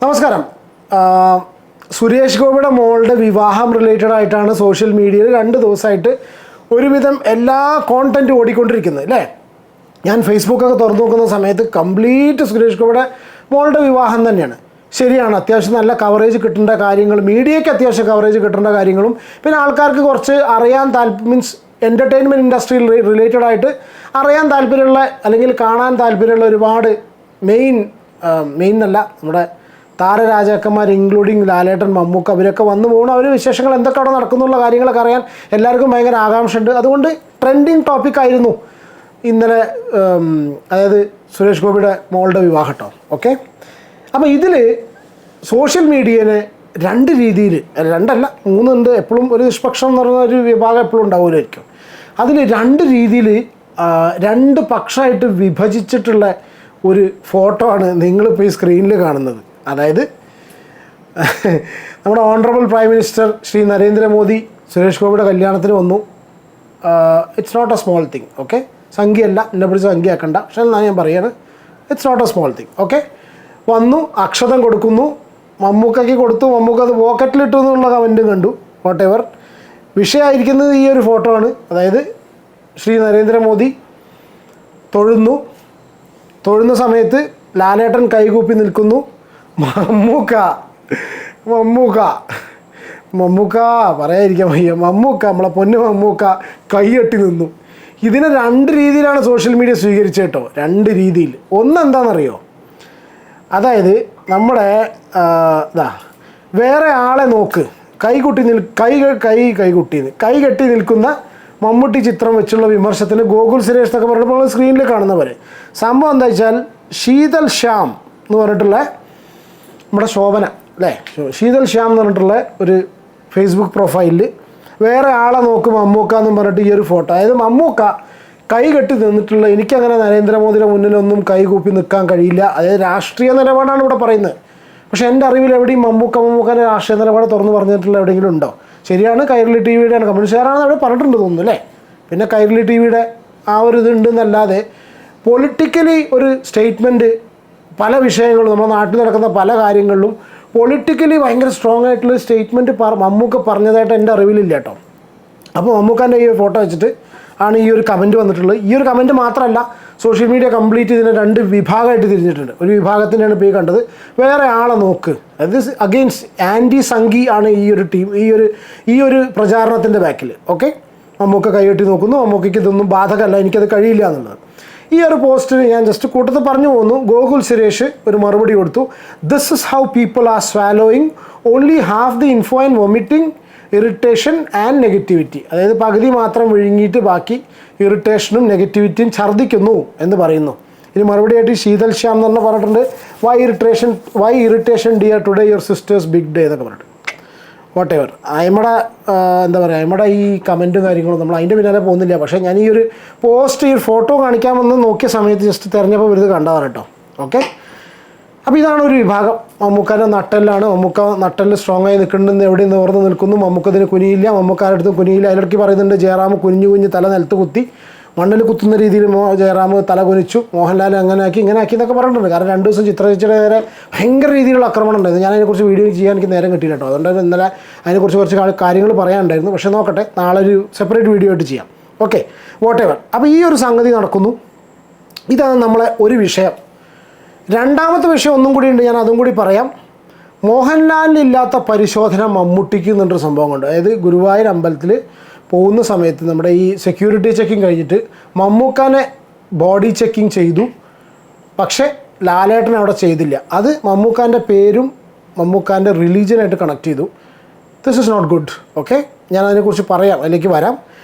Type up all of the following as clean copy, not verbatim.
നമസ്കാരം. സുരേഷ് ഗോപിയുടെ മോളുടെ വിവാഹം റിലേറ്റഡ് ആയിട്ടാണ് സോഷ്യൽ മീഡിയയിൽ 2 ദിവസമായിട്ട് ഒരുവിധം എല്ലാ കോണ്ടൻറ്റും ഓടിക്കൊണ്ടിരിക്കുന്നത് അല്ലേ. ഞാൻ ഫേസ്ബുക്കൊക്കെ തുറന്നു നോക്കുന്ന സമയത്ത് കംപ്ലീറ്റ് സുരേഷ് ഗോപിയുടെ മോളുടെ വിവാഹം തന്നെയാണ്. ശരിയാണ്, അത്യാവശ്യം നല്ല കവറേജ് കിട്ടേണ്ട കാര്യങ്ങൾ, മീഡിയയ്ക്ക് അത്യാവശ്യം കവറേജ് കിട്ടേണ്ട കാര്യങ്ങളും, പിന്നെ ആൾക്കാർക്ക് കുറച്ച് അറിയാൻ മീൻസ് എൻ്റർടൈൻമെൻറ്റ് ഇൻഡസ്ട്രിയിൽ റിലേറ്റഡ് ആയിട്ട് അറിയാൻ താല്പര്യമുള്ള അല്ലെങ്കിൽ കാണാൻ താല്പര്യമുള്ള ഒരുപാട് മെയിൻ എന്നല്ല നമ്മുടെ താരരാജാക്കന്മാർ ഇൻക്ലൂഡിങ് ലാലേട്ടൻ, മമ്മൂക്ക, അവരൊക്കെ വന്നു പോകണം. അവർ വിശേഷങ്ങൾ എന്തൊക്കെ അവിടെ നടക്കുന്നുള്ള കാര്യങ്ങളൊക്കെ അറിയാൻ എല്ലാവർക്കും ഭയങ്കര ആകാംക്ഷയുണ്ട്. അതുകൊണ്ട് ട്രെൻഡിങ് ടോപ്പിക്കായിരുന്നു ഇന്നലെ, അതായത് സുരേഷ് ഗോപിയുടെ മോളുടെ വിവാഹം കേട്ടോ. ഓക്കെ, അപ്പോൾ ഇതിൽ സോഷ്യൽ മീഡിയനെ 2 രീതിയിൽ, 2 അല്ല 3 ഉണ്ട്. എപ്പോഴും ഒരു നിഷ്പക്ഷം എന്ന് പറയുന്ന ഒരു വിഭാഗം എപ്പോഴും ഉണ്ടാവുമായിരിക്കും. അതിൽ 2 രീതിയിൽ 2 പക്ഷമായിട്ട് വിഭജിച്ചിട്ടുള്ള ഒരു ഫോട്ടോ ആണ് നിങ്ങളിപ്പോൾ ഈ സ്ക്രീനിൽ കാണുന്നത്. അതായത് നമ്മുടെ honourable prime minister Shri Narendra Modi Suresh ഗോപിയുടെ കല്യാണത്തിന് വന്നു. It's not A small thing. Okay, സംഖ്യയല്ല, എന്നെ പിടിച്ച് സംഖ്യയാക്കണ്ട, പക്ഷേ ഞാൻ പറയാണ് it's not A small thing. Okay, വന്നു, അക്ഷതം കൊടുക്കുന്നു, മമ്മൂക്കയ്ക്ക് കൊടുത്തു, മമ്മൂക്ക അത് പോക്കറ്റിലിട്ടു എന്നുള്ള കമൻറ്റും കണ്ടു. വാട്ട് എവർ, വിഷയമായിരിക്കുന്നത് ഈ ഒരു ഫോട്ടോ ആണ്. അതായത് ശ്രീ നരേന്ദ്രമോദി തൊഴുന്ന സമയത്ത് ലാലേട്ടൻ കൈകൂപ്പി നിൽക്കുന്നു. മമ്മൂക്ക പറയാതിരിക്കാൻ വയ്യ, നമ്മളെ പൊന്നു മമ്മൂക്ക കൈകെട്ടി നിന്നു. ഇതിനെ 2 രീതിയിലാണ് സോഷ്യൽ മീഡിയ സ്വീകരിച്ചത് കേട്ടോ. 2 രീതിയിൽ. ഒന്നെന്താണെന്നറിയോ, അതായത് നമ്മുടെ വേറെ ആളെ നോക്ക്, കൈ കെട്ടി നിൽക്കുന്ന മമ്മൂട്ടി ചിത്രം വെച്ചുള്ള വിമർശനത്തിന് ഗോകുൽ സുരേഷ് എന്നൊക്കെ പറഞ്ഞപ്പോൾ സ്ക്രീനിൽ കാണുന്നവർ. സംഭവം എന്താ വെച്ചാൽ, ശീതൽ ശ്യാം എന്ന് പറഞ്ഞിട്ടുള്ള നമ്മുടെ ശോഭന അല്ലേ, ശീതൽ ശ്യാം എന്ന് പറഞ്ഞിട്ടുള്ള ഒരു ഫേസ്ബുക്ക് പ്രൊഫൈലിൽ വേറെ ആളെ നോക്ക് മമ്മൂക്ക എന്നും പറഞ്ഞിട്ട് ഈ ഒരു ഫോട്ടോ. അതായത് മമ്മൂക്ക കൈ കെട്ടി നിന്നിട്ടുള്ള, എനിക്കങ്ങനെ നരേന്ദ്രമോദിയുടെ മുന്നിലൊന്നും കൈ കൂപ്പി നിൽക്കാൻ കഴിയില്ല. അതായത് രാഷ്ട്രീയ നിലപാടാണ് ഇവിടെ പറയുന്നത്. പക്ഷേ എൻ്റെ അറിവിൽ എവിടെയും മമ്മൂക്കൻ്റെ രാഷ്ട്രീയ നിലപാട് തുറന്ന് പറഞ്ഞിട്ടുള്ള എവിടെയെങ്കിലും ഉണ്ടോ? ശരിയാണ്, കൈരളി ടി വിയുടെയാണ്, കമ്മ്യൂണിസ്റ്റുകാരാണെന്ന് അവിടെ പറഞ്ഞിട്ടുണ്ട് തോന്നുന്നു അല്ലേ. പിന്നെ കൈരളി ടി വിയുടെ ആ ഒരു ഇതുണ്ടെന്നല്ലാതെ പൊളിറ്റിക്കലി ഒരു സ്റ്റേറ്റ്മെൻറ്റ് പല വിഷയങ്ങളും, നമ്മുടെ നാട്ടിൽ നടക്കുന്ന പല കാര്യങ്ങളിലും പൊളിറ്റിക്കലി ഭയങ്കര സ്ട്രോങ് ആയിട്ടുള്ള സ്റ്റേറ്റ്മെൻറ്റ് മമ്മൂക്ക പറഞ്ഞതായിട്ട് എൻ്റെ അറിവിലില്ല കേട്ടോ. അപ്പോൾ മമ്മൂക്കാൻ്റെ ഈ ഫോട്ടോ വെച്ചിട്ട് ആണ് ഈ ഒരു കമൻറ്റ് വന്നിട്ടുള്ളത്. ഈ ഒരു കമൻറ്റ് മാത്രമല്ല, സോഷ്യൽ മീഡിയ കംപ്ലീറ്റ് ഇതിനെ 2 വിഭാഗമായിട്ട് തിരിഞ്ഞിട്ടുണ്ട്. ഒരു വിഭാഗത്തിനാണ് ഇപ്പോൾ ഈ കണ്ടത്, വേറെ ആളെ നോക്ക്, അതായത് അഗെയിൻസ്റ്റ് ആൻറ്റി സംഘി ആണ് ഈ ഒരു ടീം, ഈ ഒരു പ്രചാരണത്തിൻ്റെ ബാക്കിൽ. ഓക്കെ, മമ്മൂക്ക കൈകെട്ടി നോക്കുന്നു, മമ്മൂക്കയ്ക്ക് ഇതൊന്നും ബാധകമല്ല, എനിക്കത് കഴിയില്ല എന്നുള്ളത്. ഈ ഒരു പോസ്റ്റിന് ഞാൻ ജസ്റ്റ് കൂട്ടത്തിൽ പറഞ്ഞു പോകുന്നു. ഗോകുൽ സുരേഷ് ഒരു മറുപടി കൊടുത്തു. This is how people are swallowing only half the info and vomiting irritation and negativity. അതായത് പകുതി മാത്രം വിഴുങ്ങിയിട്ട് ബാക്കി ഇറിറ്റേഷനും നെഗറ്റിവിറ്റിയും ഛർദ്ദിക്കുന്നു എന്ന് പറയുന്നു. ഇനി മറുപടിയായിട്ട് ശീതൽ ശ്യാം എന്ന് പറഞ്ഞിട്ടുണ്ട്, why irritation dear today your sister's big day എന്നൊക്കെ പറഞ്ഞിട്ട്. വാട്ട് എവർ, നമ്മുടെ ഈ കമൻറ്റും കാര്യങ്ങളും നമ്മൾ അതിൻ്റെ പിന്നാലെ പോകുന്നില്ല. പക്ഷേ ഞാൻ ഈ ഒരു പോസ്റ്റ്, ഈ ഫോട്ടോ കാണിക്കാമെന്ന് നോക്കിയ സമയത്ത് ജസ്റ്റ് തിരഞ്ഞപ്പോൾ വരുന്നത് കണ്ടതാണ് കേട്ടോ. ഓക്കെ, അപ്പോൾ ഇതാണ് ഒരു വിഭാഗം. മമ്മൂക്കാൻ്റെ നട്ടെല്ലാണ്, മമ്മൂക്ക നട്ടെല്ല് സ്ട്രോങ് ആയി നിൽക്കുന്നുണ്ടെന്ന് എവിടെയും നിവർന്ന് നിൽക്കുന്നു. മമ്മൂക്കതിന് കുനിയില്ല, മമ്മൂക്കാരുടെ അടുത്ത് കുനിയില്ല. അതിലിടയ്ക്ക് പറയുന്നുണ്ട് ജയറാം കുഞ്ഞു തല നിലത്ത് കുത്തി മണ്ണിൽ കുത്തുന്ന രീതിയിൽ ജയറാം തല കുനിച്ചു, മോഹൻലാൽ അങ്ങനെ ആക്കി എന്നൊക്കെ പറഞ്ഞിട്ടുണ്ട്. കാരണം 2 ദിവസം ചിത്രചേച്ചിയുടെ നേരെ ഭയങ്കര രീതിയിലുള്ള ആക്രമണം ഉണ്ടായിരുന്നു. ഞാൻ അതിനെക്കുറിച്ച് വീഡിയോ ചെയ്യാൻ എനിക്ക് നേരം കിട്ടിയില്ല കേട്ടോ. അതുകൊണ്ട് ഇന്നലെ അതിനെക്കുറിച്ച് കുറച്ച് കാര്യങ്ങൾ പറയാനുണ്ടായിരുന്നു. പക്ഷേ നോക്കട്ടെ, നാളെ ഒരു സെപ്പറേറ്റ് വീഡിയോ ആയിട്ട് ചെയ്യാം. Okay, what ever. അപ്പോൾ ഈ ഒരു സംഗതി നടക്കുന്നു. ഇതാണ് നമ്മളെ ഒരു വിഷയം. 2ാമത്തെ വിഷയം ഒന്നും കൂടി ഉണ്ട്, ഞാൻ അതും കൂടി പറയാം. മോഹൻലാലിനില്ലാത്ത പരിശോധന മമ്മൂട്ടിക്ക് എന്നൊരു സംഭവം കൊണ്ട്. അതായത് ഗുരുവായൂർ അമ്പലത്തിൽ പോകുന്ന സമയത്ത് നമ്മുടെ ഈ സെക്യൂരിറ്റി ചെക്കിങ് കഴിഞ്ഞിട്ട് മമ്മൂക്കാനെ ബോഡി ചെക്കിങ് ചെയ്തു, പക്ഷേ ലാലേട്ടൻ അവിടെ ചെയ്തില്ല. അത് മമ്മൂക്കാൻ്റെ പേരും മമ്മൂക്കാൻ്റെ റിലീജിയനായിട്ട് കണക്ട് ചെയ്തു. This is not good. Okay, ഞാൻ അതിനെക്കുറിച്ച് പറയാം, അതിലേക്ക് വരാം.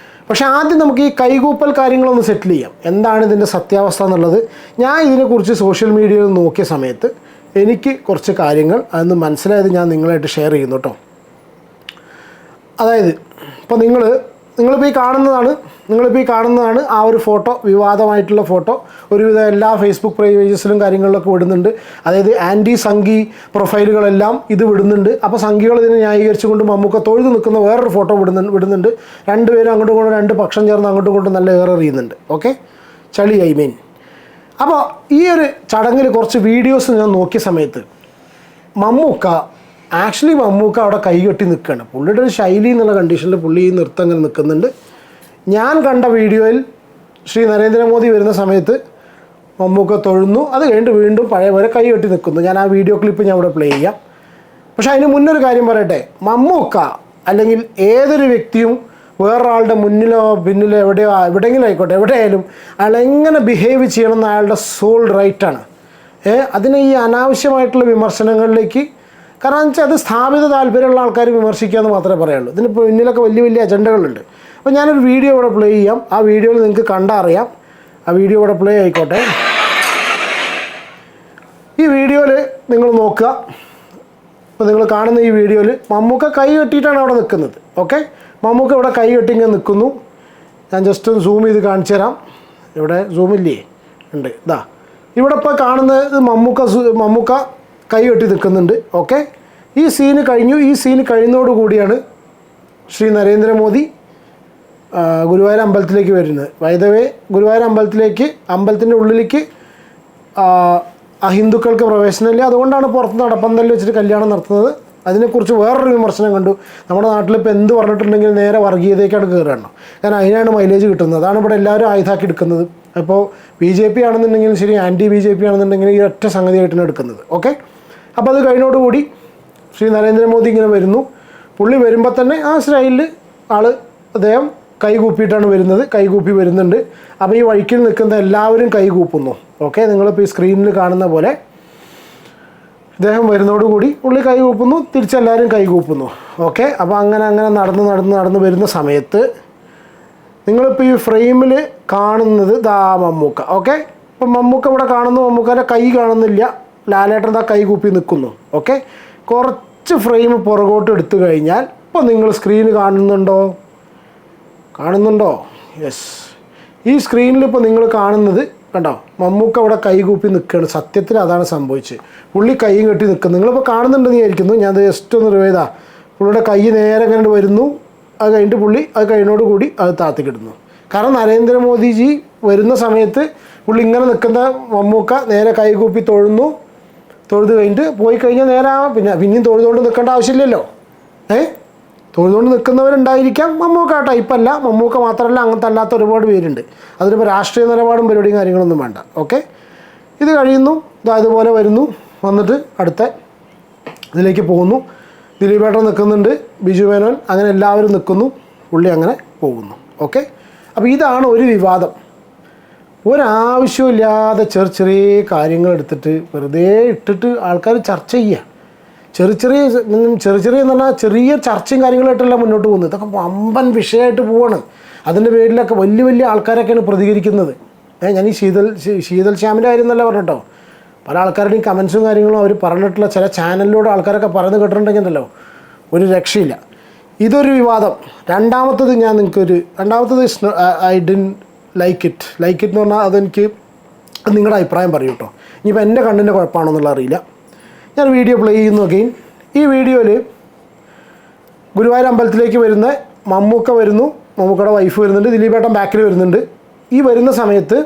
പക്ഷേ ആദ്യം നമുക്ക് ഈ കൈകൂപ്പൽ കാര്യങ്ങളൊന്ന് സെറ്റിൽ ചെയ്യാം. എന്താണ് ഇതിൻ്റെ സത്യാവസ്ഥ എന്നുള്ളത്. ഞാൻ ഇതിനെക്കുറിച്ച് സോഷ്യൽ മീഡിയയിൽ നോക്കിയ സമയത്ത് എനിക്ക് കുറച്ച് കാര്യങ്ങൾ അതൊന്ന് മനസ്സിലായത് ഞാൻ നിങ്ങളായിട്ട് ഷെയർ ചെയ്യുന്നു കേട്ടോ. അതായത് ഇപ്പോൾ നിങ്ങളിപ്പോൾ ഈ കാണുന്നതാണ് ആ ഒരു ഫോട്ടോ, വിവാദമായിട്ടുള്ള ഫോട്ടോ. ഒരുവിധം എല്ലാ ഫേസ്ബുക്ക് പേജസിലും കാര്യങ്ങളിലൊക്കെ വിടുന്നുണ്ട്. അതായത് ആൻറ്റി സംഘി പ്രൊഫൈലുകളെല്ലാം ഇത് വിടുന്നുണ്ട്. അപ്പോൾ സംഘികൾ ഇതിനെ ന്യായീകരിച്ചുകൊണ്ട് മമ്മൂക്ക തൊഴുതു നിൽക്കുന്ന വേറൊരു ഫോട്ടോ വിടുന്നുണ്ട്. 2 പേരും അങ്ങോട്ടും ഇങ്ങോട്ടും 2 പക്ഷം ചേർന്ന് അങ്ങോട്ടും ഇങ്ങോട്ടും നല്ല എറിയുന്നുണ്ട്. ഓക്കെ, അപ്പോൾ ഈ ഒരു ചടങ്ങിൽ കുറച്ച് വീഡിയോസ് ഞാൻ നോക്കിയ സമയത്ത് മമ്മൂക്ക അവിടെ കൈകെട്ടി നിൽക്കുകയാണ്. പുള്ളിയുടെ ഒരു ശൈലി എന്നുള്ള കണ്ടീഷനിൽ പുള്ളി ഈ നൃത്തം ഇങ്ങനെ നിൽക്കുന്നുണ്ട്. ഞാൻ കണ്ട വീഡിയോയിൽ ശ്രീ നരേന്ദ്രമോദി വരുന്ന സമയത്ത് മമ്മൂക്ക തൊഴുന്നു, അത് കഴിഞ്ഞിട്ട് വീണ്ടും പഴയ പോലെ കൈകെട്ടി നിൽക്കുന്നു. ഞാൻ ആ വീഡിയോ ക്ലിപ്പ് ഞാൻ ഇവിടെ പ്ലേ ചെയ്യാം. പക്ഷേ അതിന് മുന്നൊരു കാര്യം പറയട്ടെ, മമ്മൂക്ക അല്ലെങ്കിൽ ഏതൊരു വ്യക്തിയും വേറൊരാളുടെ മുന്നിലോ പിന്നിലോ എവിടെയെങ്കിലും ആയിക്കോട്ടെ, എവിടെയായാലും അയാൾ എങ്ങനെ ബിഹേവ് ചെയ്യണമെന്ന് അയാളുടെ സോൾ റൈറ്റാണ്. അതിനെ ഈ അനാവശ്യമായിട്ടുള്ള വിമർശനങ്ങളിലേക്ക്, കാരണം വെച്ചാൽ അത് സ്ഥാപിത താല്പര്യമുള്ള ആൾക്കാർ വിമർശിക്കുക എന്ന് മാത്രമേ പറയുള്ളൂ. ഇതിന് പിന്നിലൊക്കെ വലിയ വലിയ അജണ്ടകളുണ്ട്. അപ്പോൾ ഞാനൊരു വീഡിയോ ഇവിടെ പ്ലേ ചെയ്യാം. ആ വീഡിയോയിൽ നിങ്ങൾക്ക് കണ്ടറിയാം. ആ വീഡിയോ ഇവിടെ പ്ലേ ആയിക്കോട്ടെ. ഈ വീഡിയോയിൽ നിങ്ങൾ നോക്കുക. അപ്പോൾ നിങ്ങൾ കാണുന്ന ഈ വീഡിയോയിൽ മമ്മൂക്ക കൈ കെട്ടിയിട്ടാണ് അവിടെ നിൽക്കുന്നത്. ഓക്കെ, മമ്മൂക്ക ഇവിടെ കൈ കെട്ടി ഇങ്ങനെ നിൽക്കുന്നു. ഞാൻ ജസ്റ്റ് ഒന്ന് സൂം ചെയ്ത് കാണിച്ചു തരാം. ഇവിടെ സൂമില്ലേ, ഉണ്ട്. ഇതാ ഇവിടെ ഇപ്പോൾ കാണുന്നത് മമ്മൂക്ക കൈ കെട്ടി നിൽക്കുന്നുണ്ട്. ഓക്കെ, ഈ സീന് കഴിഞ്ഞു. ഈ സീന് കഴിയുന്നതോടുകൂടിയാണ് ശ്രീ നരേന്ദ്രമോദി ഗുരുവായൂർ അമ്പലത്തിലേക്ക് വരുന്നത്. വൈദവേ ഗുരുവായൂർ അമ്പലത്തിൻ്റെ ഉള്ളിലേക്ക് അഹിന്ദുക്കൾക്ക് പ്രവേശനമില്ല, അതുകൊണ്ടാണ് പുറത്ത് നടപ്പന്തലിൽ വെച്ചിട്ട് കല്യാണം നടത്തുന്നത്. അതിനെക്കുറിച്ച് വേറൊരു വിമർശനം കണ്ടു. നമ്മുടെ നാട്ടിലിപ്പോൾ എന്ത് പറഞ്ഞിട്ടുണ്ടെങ്കിൽ നേരെ വർഗീയതയ്ക്കാണ് കയറണം. കാരണം അതിനാണ് മൈലേജ് കിട്ടുന്നത്. അതാണ് ഇവിടെ എല്ലാവരും ആയുധാക്കി എടുക്കുന്നത്. അപ്പോൾ BJP ആണെന്നുണ്ടെങ്കിലും ശരി, ആൻറ്റി BJP ആണെന്നുണ്ടെങ്കിലും ഈ ഒറ്റ സംഗതിയായിട്ടാണ് എടുക്കുന്നത്. ഓക്കെ, അപ്പോൾ അത് കഴിഞ്ഞോടുകൂടി ശ്രീ നരേന്ദ്രമോദി ഇങ്ങനെ വരുന്നു. പുള്ളി വരുമ്പോൾ തന്നെ ആ സ്റ്റൈലിൽ അദ്ദേഹം കൈകൂപ്പിയിട്ടാണ് വരുന്നത്. കൈകൂപ്പി വരുന്നുണ്ട്. അപ്പോൾ ഈ വഴിക്കിൽ നിൽക്കുന്ന എല്ലാവരും കൈകൂപ്പുന്നു. ഓക്കെ, നിങ്ങളിപ്പോൾ ഈ സ്ക്രീനിൽ കാണുന്ന പോലെ ഇദ്ദേഹം വരുന്നതോടുകൂടി പുള്ളി കൈകൂപ്പുന്നു, തിരിച്ചെല്ലാവരും കൈകൂപ്പുന്നു. ഓക്കെ, അപ്പോൾ അങ്ങനെ നടന്ന് വരുന്ന സമയത്ത് നിങ്ങളിപ്പോൾ ഈ ഫ്രെയിമിൽ കാണുന്നത് മമ്മൂക്ക. ഓക്കെ, ഇപ്പം മമ്മൂക്ക ഇവിടെ കാണുന്നു. മമ്മൂക്കൻ്റെ കൈ കാണുന്നില്ല. ലാലേട്ടൻ കൈകൂപ്പി നിൽക്കുന്നു. ഓക്കെ, കുറച്ച് ഫ്രെയിം പുറകോട്ട് എടുത്തു കഴിഞ്ഞാൽ ഇപ്പോൾ നിങ്ങൾ സ്ക്രീന് കാണുന്നുണ്ടോ? യെസ്, ഈ സ്ക്രീനിൽ ഇപ്പോൾ നിങ്ങൾ കാണുന്നത് കണ്ടോ, മമ്മൂക്ക അവിടെ കൈകൂപ്പി നിൽക്കുകയാണ്. സത്യത്തിൽ അതാണ് സംഭവിച്ചത്. പുള്ളി കൈയും കെട്ടി നിൽക്കുന്നു. നിങ്ങളിപ്പോൾ കാണുന്നുണ്ടെന്ന് വിചാരിക്കുന്നു. ഞാൻ ജസ്റ്റ് ഒന്ന് റിവൈവ് ചെയ്താൽ പുള്ളിയുടെ കൈ നേരെ കണ്ട് വരുന്നു. അത് കഴിഞ്ഞിട്ട് പുള്ളി അത് കഴിഞ്ഞോടുകൂടി അത് താത്തിക്കിടുന്നു. കാരണം നരേന്ദ്രമോദിജി വരുന്ന സമയത്ത് പുള്ളി ഇങ്ങനെ നിൽക്കുന്ന മമ്മൂക്ക നേരെ കൈകൂപ്പി തൊഴുത് കഴിഞ്ഞിട്ട് പോയി കഴിഞ്ഞാൽ നേരെ പിന്നെയും തൊഴുതുകൊണ്ട് നിൽക്കേണ്ട ആവശ്യമില്ലല്ലോ. തൊഴുതുകൊണ്ട് നിൽക്കുന്നവരുണ്ടായിരിക്കാം. മമ്മൂക്ക ടൈപ്പല്ല. മമ്മൂക്ക മാത്രമല്ല, അങ്ങനത്തെ അല്ലാത്ത ഒരുപാട് പേരുണ്ട്. അതിലിപ്പോൾ രാഷ്ട്രീയ നിലപാടും പരിപാടിയും കാര്യങ്ങളൊന്നും വേണ്ട. ഓക്കെ, ഇത് കഴിയുന്നു. അതുപോലെ വരുന്നു. വന്നിട്ട് അടുത്ത ഇതിലേക്ക് പോകുന്നു. ദിലീപേട്ടൻ നിൽക്കുന്നുണ്ട്, ബിജു മേനോൻ, അങ്ങനെ എല്ലാവരും നിൽക്കുന്നു. പുള്ളി അങ്ങനെ പോകുന്നു. ഓക്കെ, അപ്പോൾ ഇതാണ് ഒരു വിവാദം. ഒരാവശ്യമില്ലാതെ ചെറിയ കാര്യങ്ങൾ എടുത്തിട്ട് വെറുതെ ഇട്ടിട്ട് ആൾക്കാർ ചർച്ച ചെയ്യുക. ചെറിയ എന്ന് പറഞ്ഞാൽ ചെറിയ ചർച്ചയും കാര്യങ്ങളായിട്ടല്ല മുന്നോട്ട് പോകുന്നത്. ഇതൊക്കെ വമ്പൻ വിഷയമായിട്ട് പോവാണ്. അതിൻ്റെ പേരിലൊക്കെ വലിയ ആൾക്കാരൊക്കെയാണ് പ്രതികരിക്കുന്നത്. ഞാൻ ഈ ശീതൽ ശ്യാമിൻ്റെ കാര്യം എന്നല്ല പറഞ്ഞിട്ടോ, പല ആൾക്കാരുടെയും കമൻസും കാര്യങ്ങളും അവർ പറഞ്ഞിട്ടുള്ള ചില ചാനലിലൂടെ ആൾക്കാരൊക്കെ പറഞ്ഞു കേട്ടിട്ടുണ്ടെങ്കിലല്ലോ ഒരു രക്ഷയില്ല. ഇതൊരു വിവാദം. രണ്ടാമത്തത് ഐ ഡിൻ ലൈക്ക് ഇറ്റ് എന്ന് പറഞ്ഞാൽ അതെനിക്ക് നിങ്ങളുടെ അഭിപ്രായം പറയൂ കേട്ടോ. ഇനിയിപ്പോൾ എൻ്റെ കണ്ണിൻ്റെ കുഴപ്പമാണോ എന്നുള്ള അറിയില്ല. ഞാൻ വീഡിയോ പ്ലേ ചെയ്യുന്നു. അഗെയിൻ ഈ വീഡിയോയിൽ ഗുരുവായൂർ അമ്പലത്തിലേക്ക് വരുന്ന മമ്മൂക്ക വരുന്നു, മമ്മൂക്കയുടെ വൈഫ് വരുന്നുണ്ട്, ദിലീപേട്ടൻ ബാക്കിൽ വരുന്നുണ്ട്. ഈ വരുന്ന സമയത്ത്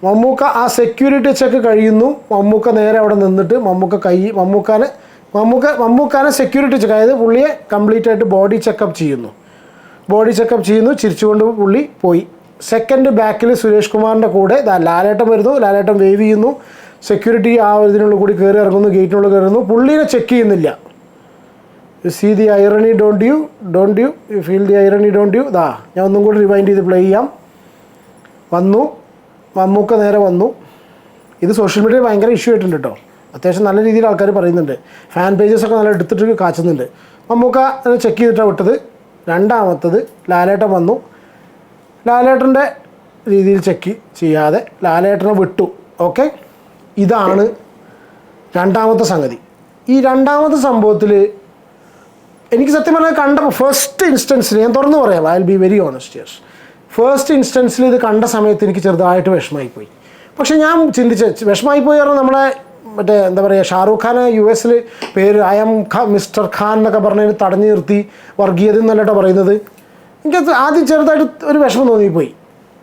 മമ്മൂക്ക ആ സെക്യൂരിറ്റി ചെക്ക് കഴിയുന്നു. മമ്മൂക്ക നേരെ അവിടെ നിന്നിട്ട് മമ്മൂക്കാനെ സെക്യൂരിറ്റി ചെക്ക്, അതായത് പുള്ളിയെ കംപ്ലീറ്റ് ആയിട്ട് ബോഡി ചെക്കപ്പ് ചെയ്യുന്നു. ചിരിച്ചുകൊണ്ട് പുള്ളി പോയി. സെക്കൻഡ് ബാക്കിൽ സുരേഷ് കുമാറിൻ്റെ കൂടെ ലാലേട്ടൻ വരുന്നു. ലാലേട്ടൻ വേവ് ചെയ്യുന്നു. സെക്യൂരിറ്റി ആ ഇതിനുള്ളിൽ കൂടി കയറി ഇറങ്ങുന്നു, ഗേറ്റിനുള്ളിൽ കയറുന്നു. പുള്ളീനെ ചെക്ക് ചെയ്യുന്നില്ല. You see the irony don't you feel the irony don't you. ഞാൻ ഒന്നും കൂടി റിവൈൻഡ് ചെയ്ത് പ്ലേ ചെയ്യാം. വന്നു, മമ്മൂക്ക നേരെ വന്നു. ഇത് സോഷ്യൽ മീഡിയയിൽ ഭയങ്കര ഇഷ്യൂ ആയിട്ടുണ്ട് കേട്ടോ. അത്യാവശ്യം നല്ല രീതിയിൽ ആൾക്കാർ പറയുന്നുണ്ട്. ഫാൻ പേജസൊക്കെ നല്ല എടുത്തിട്ട് കാച്ചുന്നുണ്ട്. മമ്മൂക്ക ചെക്ക് ചെയ്തിട്ടാണ് വിട്ടത്. രണ്ടാമത്തത് ലാലേട്ടൻ വന്നു. ലാലേട്ടൻ്റെ രീതിയിൽ ചെക്ക് ചെയ്യാതെ ലാലേട്ടനെ വിട്ടു. ഓക്കെ, ഇതാണ് രണ്ടാമത്തെ സംഗതി. ഈ രണ്ടാമത്തെ സംഭവത്തിൽ എനിക്ക് സത്യം പറഞ്ഞാൽ കണ്ടപ്പോൾ ഫസ്റ്റ് ഇൻസ്റ്റൻസിൽ ഞാൻ തുറന്നു പറയാം, I will be very honest here. First ഇൻസ്റ്റൻസിൽ ഇത് കണ്ട സമയത്ത് എനിക്ക് ചെറുതായിട്ട് വിഷമമായിപ്പോയി. പക്ഷേ ഞാൻ വിഷമമായിപ്പോയി പറഞ്ഞാൽ നമ്മളെ എന്താ പറയുക, ഷാറൂഖ് ഖാനെ US പേര് ഐ എം മിസ്റ്റർ ഖാൻ എന്നൊക്കെ പറഞ്ഞതിന് തടഞ്ഞു നിർത്തി വർഗീയത എന്നല്ലേട്ടോ പറയുന്നത്. എനിക്ക് ആദ്യം ചെറുതായിട്ട് ഒരു വിഷമം തോന്നിപ്പോയി.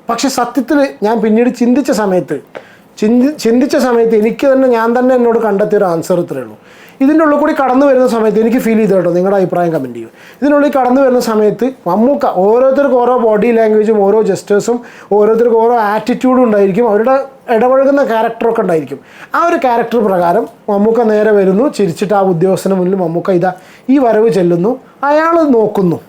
പക്ഷെ സത്യത്തിൽ ഞാൻ പിന്നീട് ചിന്തിച്ച സമയത്ത് ചിന്തിച്ച സമയത്ത് എനിക്ക് തന്നെ ഞാൻ തന്നെ എന്നോട് കണ്ടെത്തിയൊരു ആൻസർ ഇത്രയേ ഉള്ളൂ. ഇതിൻ്റെ ഉള്ളിൽ കൂടി കടന്നു വരുന്ന സമയത്ത് എനിക്ക് ഫീൽ ചെയ്തു കേട്ടോ, നിങ്ങളുടെ അഭിപ്രായം കമൻറ്റ് ചെയ്യും. ഇതിനുള്ളിൽ കടന്നു വരുന്ന സമയത്ത് മമ്മൂക്ക ഓരോരുത്തർക്കും ഓരോ ബോഡി ലാംഗ്വേജും ഓരോ ജസ്റ്റേഴ്സും ഓരോരുത്തർക്കും ഓരോ ആറ്റിറ്റ്യൂഡും ഉണ്ടായിരിക്കും, അവരുടെ ഇടപഴകുന്ന ക്യാരക്ടറൊക്കെ ഉണ്ടായിരിക്കും. ആ ഒരു ക്യാരക്ടർ പ്രകാരം മമ്മൂക്ക നേരെ വരുന്നു, ചിരിച്ചിട്ട് ആ ഉദ്യോഗസ്ഥന് മുന്നിൽ മമ്മൂക്ക ഇതാ ഈ വരവ് ചെല്ലുന്നു, അയാൾ നോക്കുന്നു.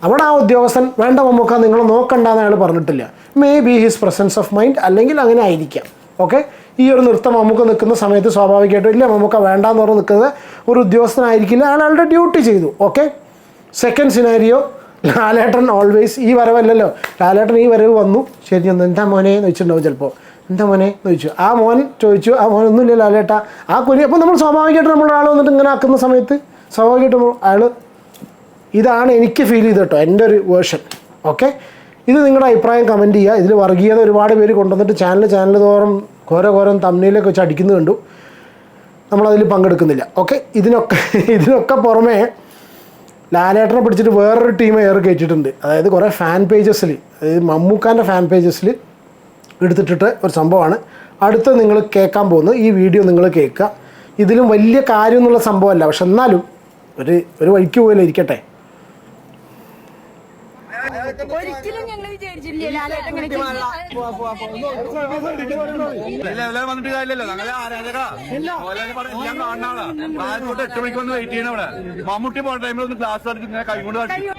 അവിടെ ആ ഉദ്യോഗസ്ഥൻ വേണ്ട മമ്മൂക്ക നിങ്ങൾ നോക്കണ്ടെന്ന് അയാൾ പറഞ്ഞിട്ടില്ല. Maybe his presence of mind, അല്ലെങ്കിൽ അങ്ങനെ ആയിരിക്കാം. ഓക്കെ, ഈ ഒരു നൃത്തം മമ്മൂക്ക നിൽക്കുന്ന സമയത്ത് സ്വാഭാവികമായിട്ടും ഇല്ല മമ്മൂക്ക വേണ്ടാന്ന് പറഞ്ഞ് നിൽക്കുന്നത് ഒരു ഉദ്യോഗസ്ഥനായിരിക്കില്ല, അയാൾ അയാളുടെ ഡ്യൂട്ടി ചെയ്തു. ഓക്കെ, സെക്കൻഡ് സിനാരിയോ, ലാലേട്ടൻ ഓൾവേസ് ഈ വരവല്ലല്ലോ, ലാലേട്ടൻ ഈ വരവ് വന്നു, ശരി എന്താ മോനെ എന്ന് വെച്ചിട്ടുണ്ടാവും ചിലപ്പോൾ, എന്താ മോനെ എന്ന് ചോദിച്ചു. ആ മോൻ ചോദിച്ചു, ആ മോൻ ഒന്നുമില്ല ലാലേട്ട ആ കുരി. അപ്പോൾ നമ്മൾ സ്വാഭാവികമായിട്ടും നമ്മുടെ ആൾ വന്നിട്ട് ഇങ്ങനെ ആക്കുന്ന സമയത്ത് സ്വാഭാവികമായിട്ടും അയാൾ, ഇതാണ് എനിക്ക് ഫീൽ ചെയ്ത് കേട്ടോ, എൻ്റെ ഒരു വേർഷൻ. ഓക്കെ, ഇത് നിങ്ങളുടെ അഭിപ്രായം കമൻറ്റ് ചെയ്യുക. ഇതിൽ വർഗീയത ഒരുപാട് പേര് കൊണ്ടുവന്നിട്ട് ചാനൽ തോറും ഘോരം തമ്മിലൊക്കെ വെച്ച് അടിക്കുന്നത് കണ്ടു. നമ്മളതിൽ പങ്കെടുക്കുന്നില്ല. ഓക്കെ, ഇതിനൊക്കെ പുറമേ ലാലേട്ടനെ പിടിച്ചിട്ട് വേറൊരു ടീം കയറ്റിയിട്ടുണ്ട്. അതായത് കുറേ ഫാൻ പേജസിൽ, അതായത് മമ്മൂക്കാൻ്റെ ഫാൻ പേജസിൽ എടുത്തിട്ടിട്ട് ഒരു സംഭവമാണ് അടുത്ത് നിങ്ങൾ കേൾക്കാൻ പോകുന്നത്. ഈ വീഡിയോ നിങ്ങൾ കേൾക്കുക. ഇതിലും വലിയ കാര്യം എന്നുള്ള സംഭവമല്ല, പക്ഷെ എന്നാലും ഒരു വഴിക്ക് പോയാലും ഇരിക്കട്ടെ. ഒരിക്കലും ഞങ്ങൾ വിചാരിച്ചില്ല വന്നിട്ട് കാര്യമല്ലോ, ഞങ്ങളെ ആരാധക ഞാൻ കാണുന്ന ആളാ. 8 മണിക്ക് വന്ന് വെയിറ്റ് ചെയ്യണം അവിടെ. മമ്മൂട്ടി പോയ ടൈമിൽ ഒന്ന് ക്ലാസ് കളിച്ച് ഇങ്ങനെ കൈ കൊണ്ട് കളിച്ചു.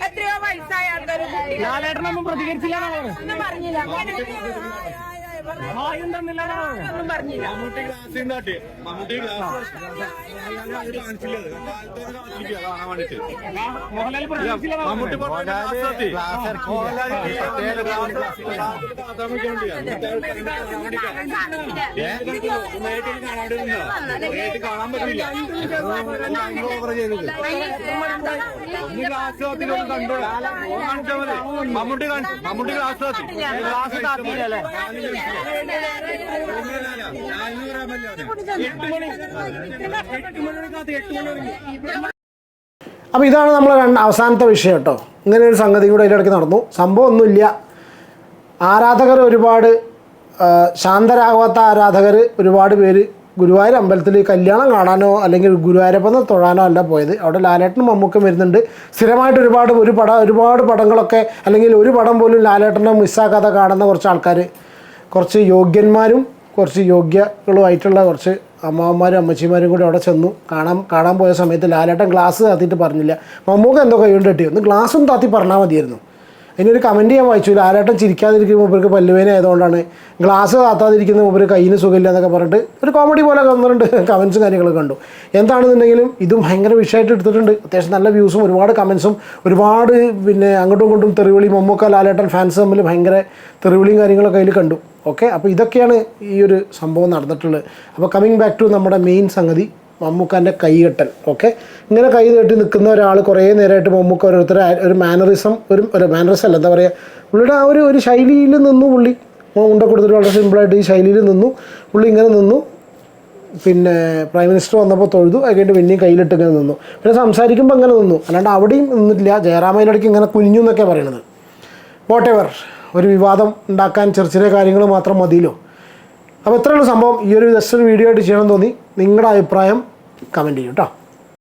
എത്രയോ വയസ്സായ ആൾക്കാരും പ്രതികരിച്ചില്ല പറഞ്ഞില്ല. മമ്മൂട്ടി ക്ലാസ് കാട്ടി, മമ്മൂട്ടി ക്ലാസ് മമ്മൂട്ടി കാണാൻ പറ്റില്ല. മമ്മൂട്ടി ക്ലാസ് കാത്തില്ലേ. അപ്പോൾ ഇതാണ് നമ്മളെ അവസാനത്തെ വിഷയം കേട്ടോ. ഇങ്ങനെ ഒരു സംഗതി കൂടെ അതിലിടയ്ക്ക് നടന്നു. സംഭവം ഒന്നുമില്ല. ആരാധകർ ഒരുപാട് ശാന്തരാകാത്ത ആരാധകർ ഒരുപാട് പേര് ഗുരുവായൂർ അമ്പലത്തിൽ കല്യാണം കാണാനോ അല്ലെങ്കിൽ ഗുരുവായൂരപ്പന്ന് തൊഴാനോ അല്ല പോയത്. അവിടെ ലാലേട്ടനും മമ്മൂക്കും വരുന്നുണ്ട്. സ്ഥിരമായിട്ട് ഒരുപാട് പടങ്ങളൊക്കെ, അല്ലെങ്കിൽ ഒരു പടം പോലും ലാലേട്ടനെ മിസ്സാക്കാതെ കാണുന്ന കുറച്ച് ആൾക്കാർ, കുറച്ച് യോഗ്യന്മാരും കുറച്ച് യോഗ്യകളുമായിട്ടുള്ള കുറച്ച് അമ്മാവന്മാരും അമ്മച്ചിമാരും കൂടി അവിടെ ചെന്നു. കാണാൻ പോയ സമയത്ത് ലാലേട്ടൻ ഗ്ലാസ് താത്തിയിട്ട് പറഞ്ഞില്ല. മമ്മൂക്ക എന്തോ കൈകൊണ്ട് കിട്ടി, ഒന്ന് ഗ്ലാസും താത്തി പറഞ്ഞാൽ മതിയായിരുന്നു. അതിനൊരു കമൻറ്റ് ഞാൻ വായിച്ചു, ലാലേട്ടൻ ചിരിക്കാതിരിക്കുന്ന മൂപ്പർക്ക് പല്ലുവേന ആയതുകൊണ്ടാണ് ഗ്ലാസ് താത്താതിരിക്കുന്ന മൂപ്പര് കയ്യിന് സുഖമില്ല എന്നൊക്കെ പറഞ്ഞിട്ട് ഒരു കോമഡി പോലെ വന്നിട്ടുണ്ട്. കമൻസും കാര്യങ്ങളൊക്കെ കണ്ടു. എന്താണെന്നുണ്ടെങ്കിലും ഇത് ഭയങ്കര വിഷയമായിട്ട് എടുത്തിട്ടുണ്ട്. അത്യാവശ്യം നല്ല വ്യൂസും ഒരുപാട് കമൻസും ഒരുപാട് അങ്ങോട്ടും ഇങ്ങോട്ടും തെറിവിളി, മമ്മൂക്ക ലാലേട്ടൻ ഫാൻസ് തമ്മിൽ ഭയങ്കര തെറിവിളിയും കാര്യങ്ങളൊക്കെ അതിൽ കണ്ടു. ഓക്കെ, അപ്പോൾ ഇതൊക്കെയാണ് ഈ ഒരു സംഭവം നടന്നിട്ടുള്ളത്. അപ്പോൾ കമ്മിങ് ബാക്ക് ടു നമ്മുടെ മെയിൻ സംഗതി, മമ്മൂക്കാൻ്റെ കൈകെട്ടൽ. ഓക്കെ, ഇങ്ങനെ കൈ കെട്ടി നിൽക്കുന്ന ഒരാൾ കുറേ നേരമായിട്ട് മമ്മൂക്ക ഓരോരുത്തരെ ഒരു മാനറിസം അല്ല, എന്താ പറയുക, പുള്ളിയുടെ ആ ഒരു ശൈലിയിൽ നിന്നു. പുള്ളി ഉണ്ട കൊടുത്തിട്ട് വളരെ സിമ്പിളായിട്ട് ഈ ശൈലിയിൽ നിന്നു. പുള്ളി ഇങ്ങനെ നിന്നു. പിന്നെ പ്രൈം മിനിസ്റ്റർ വന്നപ്പോൾ തൊഴുതു, അത് കഴിഞ്ഞിട്ട് പിന്നെയും കയ്യിലിട്ട് ഇങ്ങനെ നിന്നു. പിന്നെ സംസാരിക്കുമ്പോൾ അങ്ങനെ നിന്നു, അല്ലാണ്ട് അവിടെയും നിന്നിട്ടില്ല. ജയറാമയിലടയ്ക്ക് ഇങ്ങനെ കുനിഞ്ഞു എന്നൊക്കെ പറയണത്. വോട്ടെവർ, ഒരു വിവാദം ഉണ്ടാക്കാൻ ചെറിയ കാര്യങ്ങൾ മാത്രം മതിയല്ലോ. അപ്പോൾ ഇത്രയുള്ള സംഭവം. ഈ ഒരു ജസ്റ്റ് ഒരു വീഡിയോ ആയിട്ട് ചെയ്യണമെന്ന് തോന്നി. നിങ്ങളുടെ അഭിപ്രായം കമൻറ്റ് ചെയ്യും കേട്ടോ.